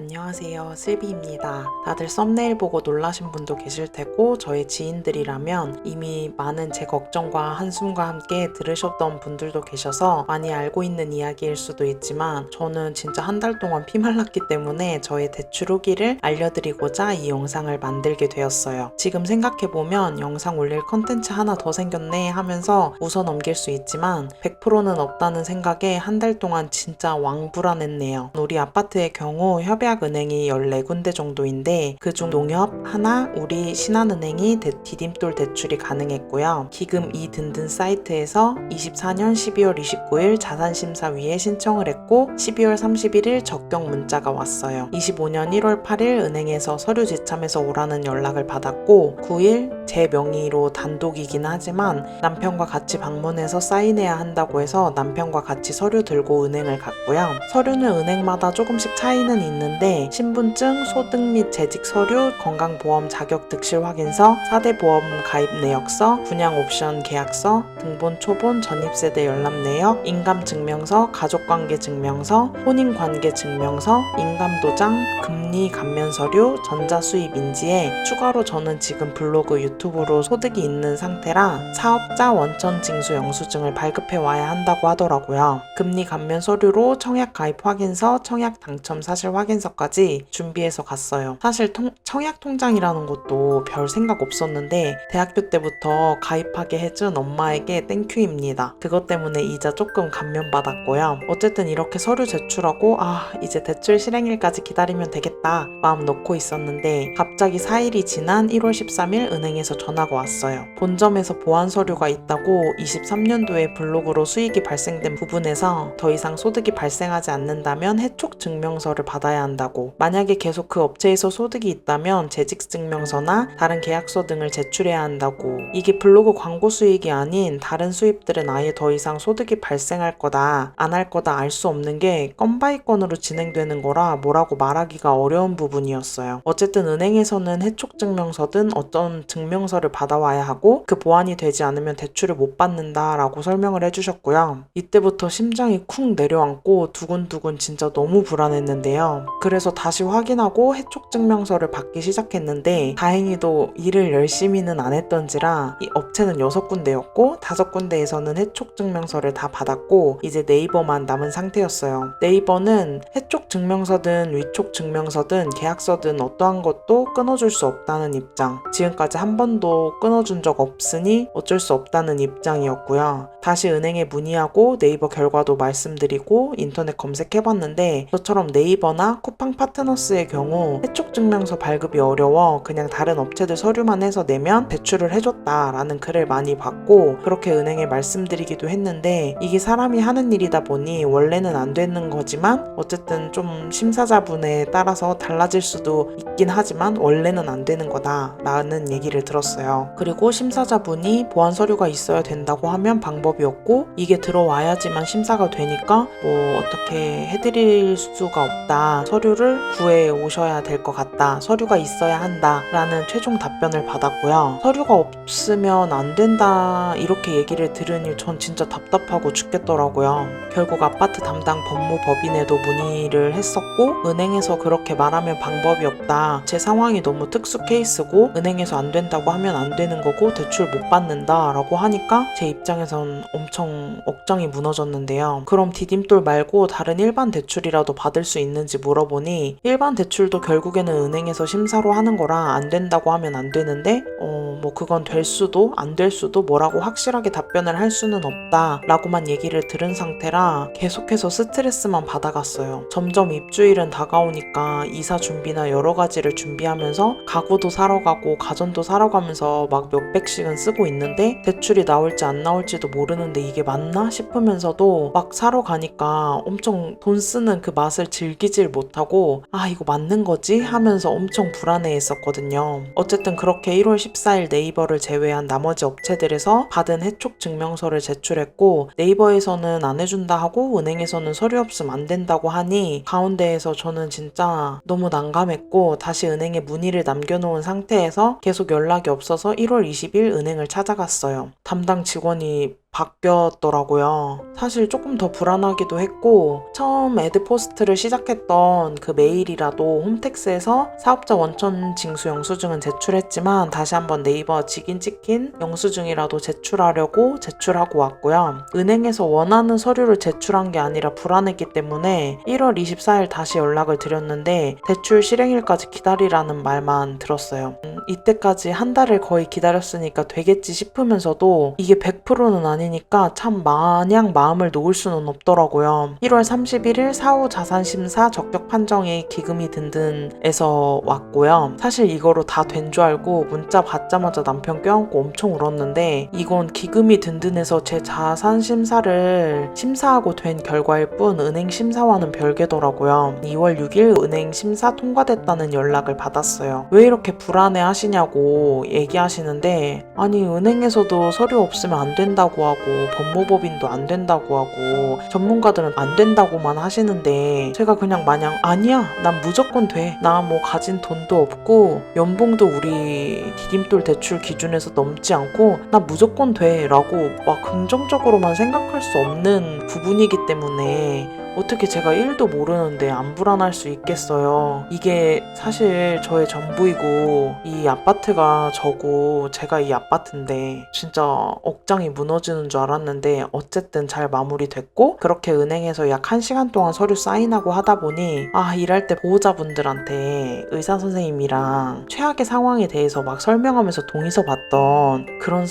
안녕하세요, 슬비입니다. 다들 썸네일 보고 놀라신 분도 계실 테고 저의 지인들이라면 이미 많은 제 걱정과 한숨과 함께 들으셨던 분들도 계셔서 많이 알고 있는 이야기일 수도 있지만 저는 진짜 한 달 동안 피말랐기 때문에 저의 대출 후기를 알려드리고자 이 영상을 만들게 되었어요. 지금 생각해보면 영상 올릴 컨텐츠 하나 더 생겼네 하면서 웃어 넘길 수 있지만 100%는 없다는 생각에 한 달 동안 진짜 왕불안했네요. 우리 아파트의 경우 협약은행이 14군데 정도인데 그중 농협, 하나, 우리 신한은행이 디딤돌 대출이 가능했고요. 기금 이 든든 사이트에서 24년 12월 29일 자산심사위에 신청을 했고 12월 31일 적격 문자가 왔어요. 25년 1월 8일 은행에서 서류 지참해서 오라는 연락을 받았고 9일 제 명의로 단독이긴 하지만 남편과 같이 방문해서 사인해야 한다고 해서 남편과 같이 서류 들고 은행을 갔고요. 서류는 은행마다 조금씩 차이는 있는데 신분증, 소득 및 재직 서류, 건강보험 자격 득실 확인서, 4대 보험 가입 내역서, 분양 옵션 계약서, 등본 초본 전입세대 열납 내역, 인감증명서, 가족관계 증명서, 혼인관계 증명서, 인감도장, 금리 감면 서류, 전자수입 인지에 추가로 저는 지금 블로그 유튜브로 소득이 있는 상태라 사업자 원천 징수 영수증을 발급해 와야 한다고 하더라고요. 금리 감면 서류로 청약 가입 확인서, 청약 당첨 사실 확인서까지 준비해서 갔어요. 사실 청약 통장이라는 것도 별 생각 없었는데 대학교 때부터 가입하게 해준 엄마에게 땡큐입니다. 그것 때문에 이자 조금 감면받았고요. 어쨌든 이렇게 서류 제출하고 이제 대출 실행일까지 기다리면 되겠다 마음 놓고 있었는데 갑자기 4일이 지난 1월 13일 은행에서 전화가 왔어요. 본점에서 보완 서류가 있다고 23년도에 블로그로 수익이 발생된 부분에서 더 이상 소득이 발생하지 않는다면 해촉 증명서를 받아야 한다고, 만약에 계속 그 업체에서 소득이 있다면 재직증명서나 다른 계약서 등을 제출해야 한다고, 이게 블로그 광고 수익이 아닌 다른 수입들은 아예 더 이상 소득이 발생할 거다 안 할 거다 알 수 없는 게 건바이 건으로 진행되는 거라 뭐라고 말하기가 어려운 부분이었어요. 어쨌든 은행에서는 해촉 증명서든 어떤 증명서를 받아와야 하고 그 보완이 되지 않으면 대출을 못 받는다 라고 설명을 해주셨고요. 이때부터 심장이 쿵 내려앉고 두근두근 진짜 너무 불안했는데요. 그래서 다시 확인하고 해촉 증명서를 받기 시작했는데 다행히도 일을 열심히는 안 했던지라 이 업체는 6군데였고 5군데에서는 해촉 증명서를 다 받았고 이제 네이버만 남은 상태였어요. 네이버는 해촉 증명서든 위촉 증명서든 계약서든 어떠한 것도 끊어줄 수 없다는 입장, 지금까지 한 번도 끊어준 적 없으니 어쩔 수 없다는 입장이었고요. 다시 은행에 문의하고 네이버 결과도 말씀드리고 인터넷 검색해봤는데 저처럼 네이버나 쿠팡 파트너스의 경우 해촉 증명서 발급이 어려워 그냥 다른 업체들 서류만 해서 내면 대출을 해줬다라는 글을 많이 받고 그렇게 은행에 말씀드리기도 했는데 이게 사람이 하는 일이다 보니 원래는 안 되는 거지만 어쨌든 좀 심사자분에 따라서 달라질 수도 있긴 하지만 원래는 안 되는 거다 라는 얘기를 들었어요. 그리고 심사자분이 보완 서류가 있어야 된다고 하면 방법이 없고 이게 들어와야지만 심사가 되니까 뭐 어떻게 해드릴 수가 없다, 서류를 구해 오셔야 될 것 같다, 서류가 있어야 한다 라는 최종 답변을 받았고요. 서류가 없으면 안 된다 이렇게 얘기를 들으니 전 진짜 답답하고 죽겠더라고요. 결국 아파트 담당 법무법인에도 문의를 했었고 은행에서 그렇게 말하면 방법이 없다, 제 상황이 너무 특수 케이스고 은행에서 안 된다고 하면 안 되는 거고 대출 못 받는다 라고 하니까 제 입장에선 엄청 억장이 무너졌는데요. 그럼 디딤돌 말고 다른 일반 대출이라도 받을 수 있는지 물어보니 일반 대출도 결국에는 은행에서 심사로 하는 거라 안 된다고 하면 안 되는데 뭐 그건 될 수도 안 될 수도 뭐라고 확실하게 답변을 할 수는 없다 라고만 얘기를 들은 상태라 계속해서 스트레스만 받아갔어요. 점점 입주일은 다가오니까 이사 준비나 여러 가지를 준비하면서 가구도 사러 가고 가전도 사러 가면서 막 몇백씩은 쓰고 있는데 대출이 나올지 안 나올지도 모르는데 이게 맞나 싶으면서도 막 사러 가니까 엄청 돈 쓰는 그 맛을 즐기질 못하고 이거 맞는 거지? 하면서 엄청 불안해 했었거든요. 어쨌든 그렇게 1월 14일 네이버를 제외한 나머지 업체들에서 받은 해촉 증명서를 제출했고 네이버에서는 안 해준다 하고 은행에서는 서류 없음 안 된다고 하니 가운데에서 저는 진짜 너무 난감했고 다시 은행에 문의를 남겨놓은 상태에서 계속 연락이 없어서 1월 20일 은행을 찾아갔어요. 담당 직원이 바뀌었더라고요. 사실 조금 더 불안하기도 했고 처음 에드포스트를 시작했던 그 메일이라도 홈택스에서 사업자 원천 징수 영수증은 제출했지만 다시 한번 네이버 직인 찍힌 영수증이라도 제출하려고 제출하고 왔고요. 은행에서 원하는 서류를 제출한 게 아니라 불안했기 때문에 1월 24일 다시 연락을 드렸는데 대출 실행일까지 기다리라는 말만 들었어요. 이때까지 한 달을 거의 기다렸으니까 되겠지 싶으면서도 이게 100%는 아니니까 참 마냥 마음을 놓을 수는 없더라고요. 1월 31일 사후 자산심사 적격 판정이 기금이 든든에서 왔고요. 사실 이거로 다 된 줄 알고 문자 받자마자 남편 껴안고 엄청 울었는데 이건 기금이 든든해서 제 자산심사를 심사하고 된 결과일 뿐 은행 심사와는 별개더라고요. 2월 6일 은행 심사 통과됐다는 연락을 받았어요. 왜 이렇게 불안해 하시냐고 얘기하시는데 아니 은행에서도 서류 없으면 안 된다고 하고 법무법인도 안 된다고 하고 전문가들은 안 된다고만 하시는데 제가 그냥 마냥 아니야 난 무조건 돼. 나 뭐 가진 돈도 없고 연봉도 우리 디딤돌 대출 기준에서 넘지 않고 나 무조건 돼 라고 막 긍정적으로만 생각할 수 없는 부분이기 때문에 어떻게 제가 1도 모르는데 안 불안할 수 있겠어요. 이게 사실 저의 전부이고 이 아파트가 저고 제가 이 아파트인데 진짜 억장이 무너지는 줄 알았는데 어쨌든 잘 마무리됐고 그렇게 은행에서 약 1시간 동안 서류 사인하고 하다 보니 일할 때 보호자분들한테 의사 선생님이랑 최악의 상황에 대해서 막 설명하면서 동의서 받던 그런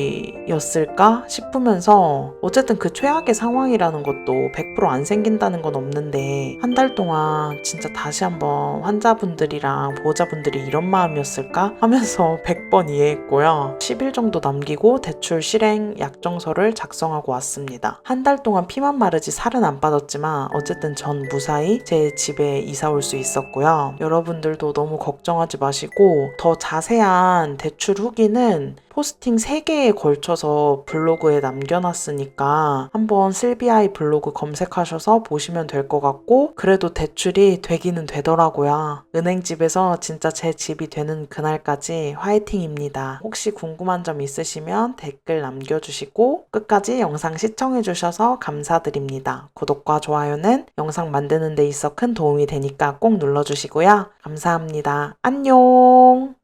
상황들이었을까 싶으면서 어쨌든 그 최악의 상황이라는 것도 100% 안 생긴다는 건 없는데 한 달 동안 진짜 다시 한번 환자분들이랑 보호자분들이 이런 마음이었을까 하면서 100번 이해했고요. 10일 정도 남기고 대출 실행 약정서를 작성하고 왔습니다. 한 달 동안 피만 마르지 살은 안 빠졌지만 어쨌든 전 무사히 제 집에 이사 올 수 있었고요. 여러분들도 너무 걱정하지 마시고 더 자세한 대출 후기는 포스팅 3개에 걸쳐서 블로그에 남겨놨으니까 한번 슬비아이 블로그 검색하셔서 보시면 될 것 같고 그래도 대출이 되기는 되더라고요. 은행집에서 진짜 제 집이 되는 그날까지 화이팅입니다. 혹시 궁금한 점 있으시면 댓글 남겨주시고 끝까지 영상 시청해주셔서 감사드립니다. 구독과 좋아요는 영상 만드는 데 있어 큰 도움이 되니까 꼭 눌러주시고요. 감사합니다. 안녕!